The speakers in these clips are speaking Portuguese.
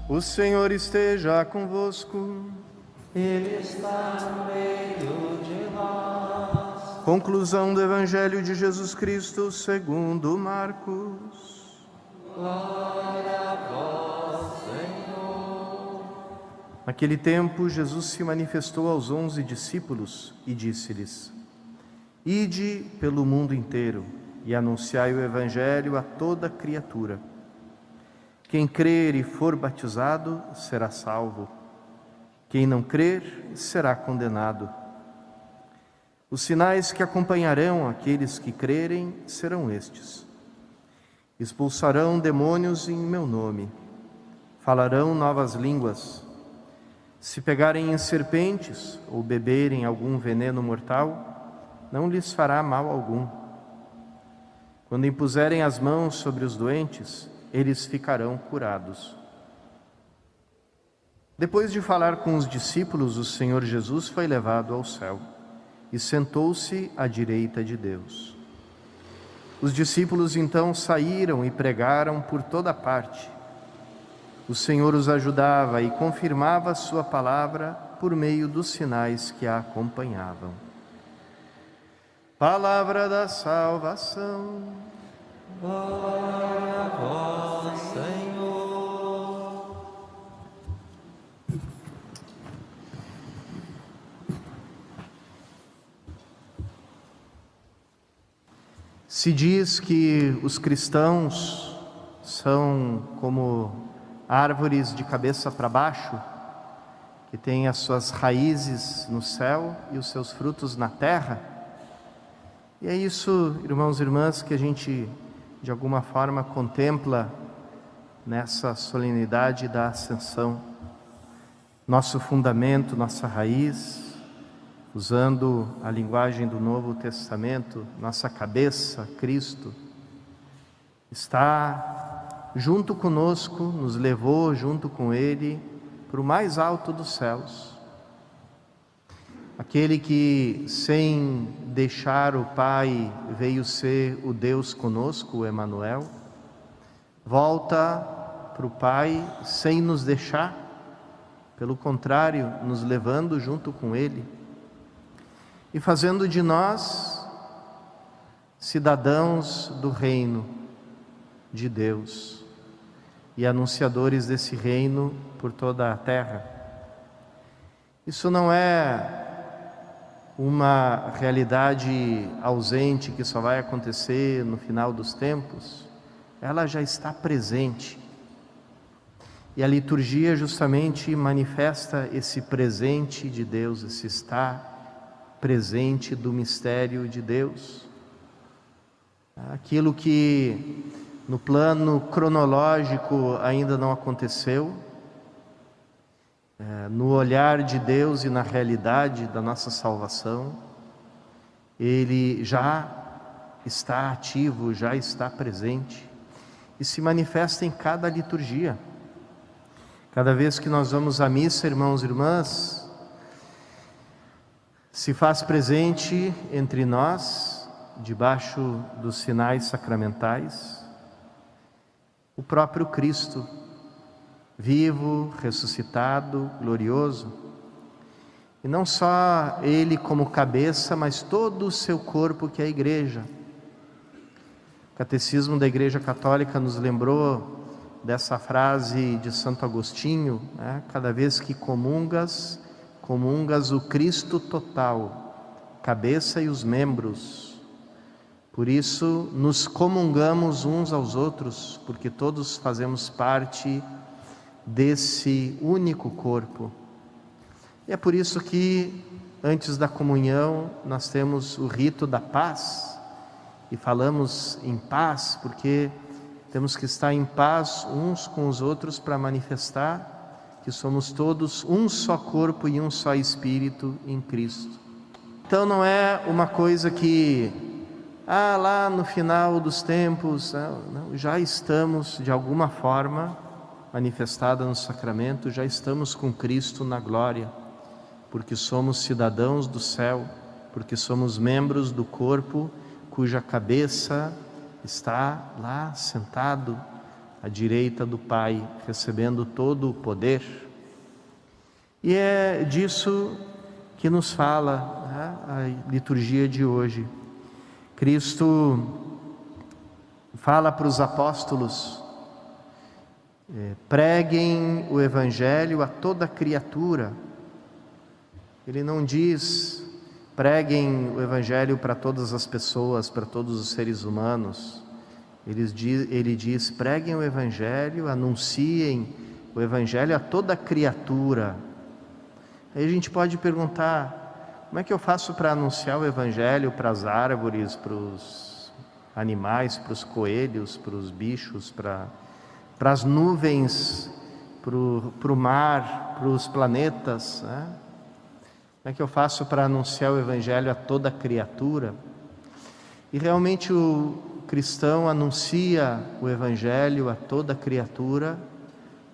O Senhor esteja convosco. Ele está no meio de nós. Conclusão do Evangelho de Jesus Cristo segundo Marcos. Glória a vós, Senhor. Naquele tempo, Jesus se manifestou aos 11 discípulos e disse-lhes: Ide pelo mundo inteiro e anunciai o Evangelho a toda criatura. Quem crer e for batizado será salvo. Quem não crer será condenado. Os sinais que acompanharão aqueles que crerem serão estes: expulsarão demônios em meu nome, falarão novas línguas, se pegarem em serpentes ou beberem algum veneno mortal, não lhes fará mal algum. Quando impuserem as mãos sobre os doentes, eles ficarão curados. Depois de falar com os discípulos, o Senhor Jesus foi levado ao céu e sentou-se à direita de Deus. Os discípulos então saíram e pregaram por toda parte. O Senhor os ajudava e confirmava a sua palavra por meio dos sinais que a acompanhavam. Palavra da salvação. Glória a vós, Senhor. Se diz que os cristãos são como árvores de cabeça para baixo, que têm as suas raízes no céu e os seus frutos na terra. E é isso, irmãos e irmãs, que a gente de alguma forma contempla nessa solenidade da Ascensão. Nosso fundamento, nossa raiz, usando a linguagem do Novo Testamento, nossa cabeça, Cristo, está junto conosco, nos levou junto com Ele para o mais alto dos céus. Aquele que, sem deixar o Pai, veio ser o Deus conosco, o Emanuel, volta para o Pai sem nos deixar, pelo contrário, nos levando junto com Ele e fazendo de nós cidadãos do reino de Deus e anunciadores desse reino por toda a terra. Isso não é uma realidade ausente que só vai acontecer no final dos tempos. Ela já está presente. E a liturgia justamente manifesta esse presente de Deus, esse estar presente do mistério de Deus. Aquilo que no plano cronológico ainda não aconteceu, no olhar de Deus e na realidade da nossa salvação, Ele já está ativo, já está presente e se manifesta em cada liturgia. Cada vez que nós vamos à missa, irmãos e irmãs, se faz presente entre nós, debaixo dos sinais sacramentais, o próprio Cristo, vivo, ressuscitado, glorioso. E não só Ele como cabeça, mas todo o seu corpo, que é a Igreja. O Catecismo da Igreja Católica nos lembrou dessa frase de Santo Agostinho, né? Cada vez que comungas, comungas o Cristo total, cabeça e os membros. Por isso nos comungamos uns aos outros, porque todos fazemos parte desse único corpo. E é por isso que antes da comunhão nós temos o rito da paz, e falamos em paz porque temos que estar em paz uns com os outros para manifestar que somos todos um só corpo e um só espírito em Cristo. Então não é uma coisa que lá no final dos tempos, não, já estamos de alguma forma manifestada no sacramento, já estamos com Cristo na glória, porque somos cidadãos do céu, porque somos membros do corpo cuja cabeça está lá sentado à direita do Pai, recebendo todo o poder. E é disso que nos fala, né, a liturgia de hoje. Cristo fala para os apóstolos: preguem o Evangelho a toda criatura. Ele não diz: preguem o Evangelho para todas as pessoas, para todos os seres humanos. Ele diz: preguem o Evangelho, anunciem o Evangelho a toda criatura. Aí a gente pode perguntar: como é que eu faço para anunciar o Evangelho para as árvores, para os animais, para os coelhos, para os bichos, para as nuvens, para o mar, para os planetas, né? Como é que eu faço para anunciar o Evangelho a toda criatura? E realmente o cristão anuncia o Evangelho a toda criatura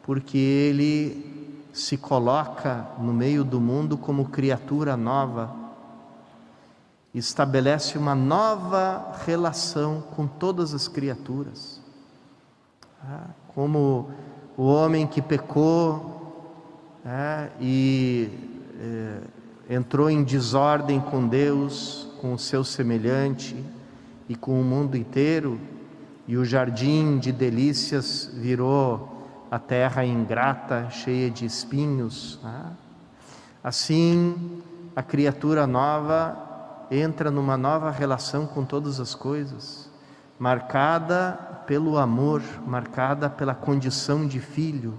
porque ele se coloca no meio do mundo como criatura nova, estabelece uma nova relação com todas as criaturas. Como o homem que pecou entrou em desordem com Deus, com o seu semelhante e com o mundo inteiro, e o jardim de delícias virou a terra ingrata, cheia de espinhos. Assim, a criatura nova entra numa nova relação com todas as coisas, marcada pelo amor, marcada pela condição de filho.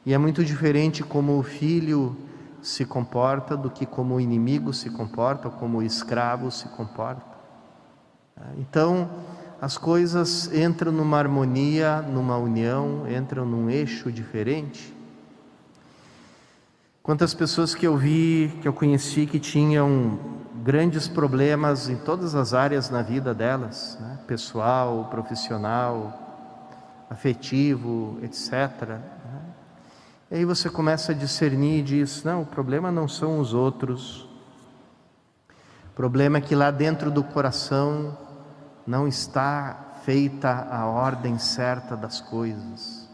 E é muito diferente como o filho se comporta do que como o inimigo se comporta, ou como o escravo se comporta. Então, as coisas entram numa harmonia, numa união, entram num eixo diferente. Quantas pessoas que eu vi, que eu conheci, que tinham grandes problemas em todas as áreas na vida delas, né? Pessoal, profissional, afetivo, etc. E aí você começa a discernir e diz: não, o problema não são os outros. O problema é que lá dentro do coração não está feita a ordem certa das coisas.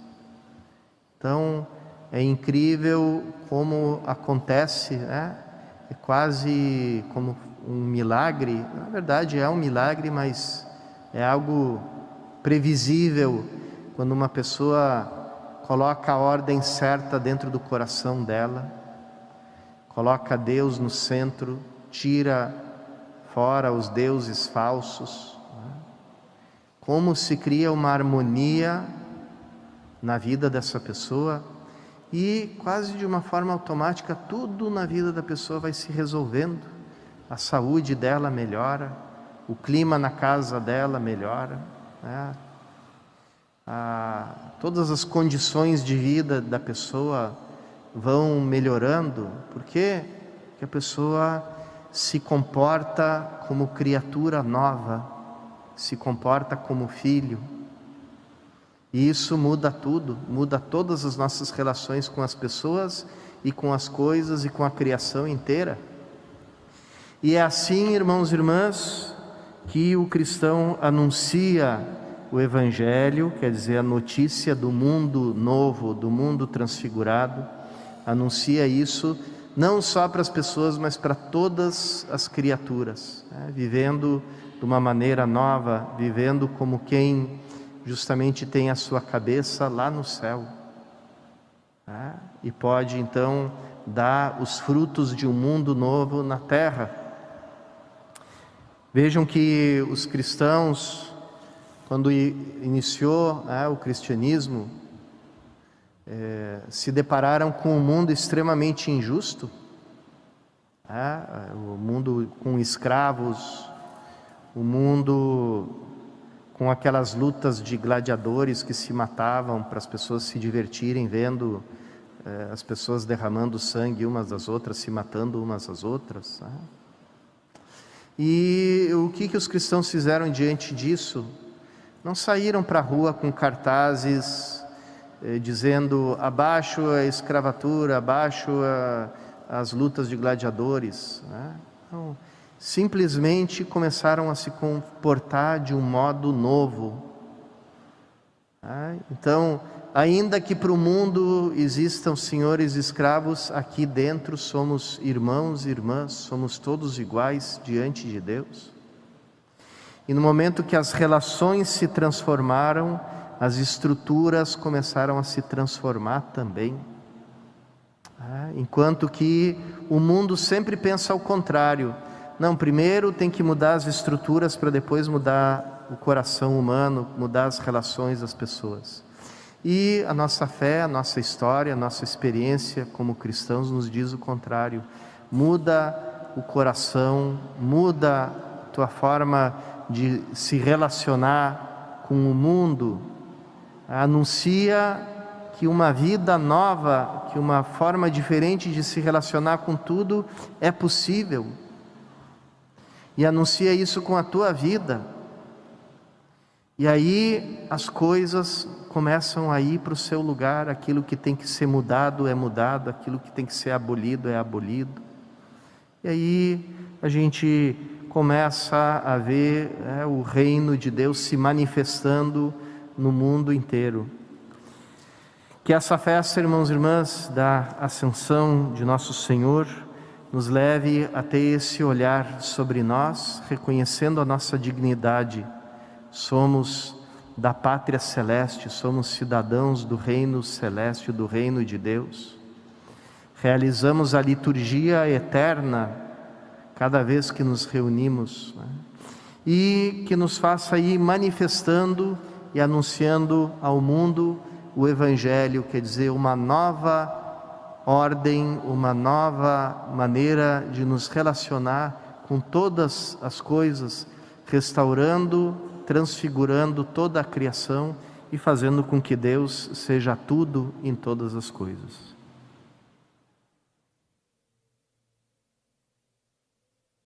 Então, é incrível como acontece, né? É quase como um milagre. Na verdade é um milagre, mas é algo previsível quando uma pessoa coloca a ordem certa dentro do coração dela, coloca Deus no centro, tira fora os deuses falsos. Como se cria uma harmonia na vida dessa pessoa, e quase de uma forma automática tudo na vida da pessoa vai se resolvendo. A saúde dela melhora, o clima na casa dela melhora, né? Todas as condições de vida da pessoa vão melhorando. Por quê? Porque a pessoa se comporta como criatura nova, se comporta como filho. E isso muda tudo, muda todas as nossas relações com as pessoas e com as coisas e com a criação inteira. E é assim, irmãos e irmãs, que o cristão anuncia o Evangelho, quer dizer, a notícia do mundo novo, do mundo transfigurado. Anuncia isso não só para as pessoas, mas para todas as criaturas, né? Vivendo de uma maneira nova, vivendo como quem justamente tem a sua cabeça lá no céu, né? E pode então dar os frutos de um mundo novo na terra. Vejam que os cristãos, quando iniciou o cristianismo, se depararam com um mundo extremamente injusto, o mundo com escravos, o mundo com aquelas lutas de gladiadores que se matavam para as pessoas se divertirem, vendo as pessoas derramando sangue umas das outras, se matando umas às outras. E o que os cristãos fizeram diante disso? Não saíram para a rua com cartazes dizendo abaixo a escravatura, abaixo as lutas de gladiadores, né? Não, simplesmente começaram a se comportar de um modo novo, Então, ainda que para o mundo existam senhores e escravos, aqui dentro somos irmãos e irmãs, somos todos iguais diante de Deus. E no momento que as relações se transformaram, as estruturas começaram a se transformar também. Enquanto que o mundo sempre pensa ao contrário. Não, primeiro tem que mudar as estruturas para depois mudar o coração humano, mudar as relações das pessoas. E a nossa fé, a nossa história, a nossa experiência como cristãos nos diz o contrário. Muda o coração, muda a tua forma de se relacionar com o mundo. Anuncia que uma vida nova, que uma forma diferente de se relacionar com tudo é possível. E anuncia isso com a tua vida. E aí as coisas começam a ir para o seu lugar, aquilo que tem que ser mudado é mudado, aquilo que tem que ser abolido é abolido. E aí a gente começa a ver o reino de Deus se manifestando no mundo inteiro. Que essa festa, irmãos e irmãs, da Ascensão de Nosso Senhor, nos leve a ter esse olhar sobre nós, reconhecendo a nossa dignidade. Somos da pátria celeste, somos cidadãos do reino celeste, do reino de Deus. Realizamos a liturgia eterna cada vez que nos reunimos, e que nos faça ir manifestando e anunciando ao mundo o Evangelho, quer dizer, uma nova ordem, uma nova maneira de nos relacionar com todas as coisas, restaurando, transfigurando toda a criação e fazendo com que Deus seja tudo em todas as coisas.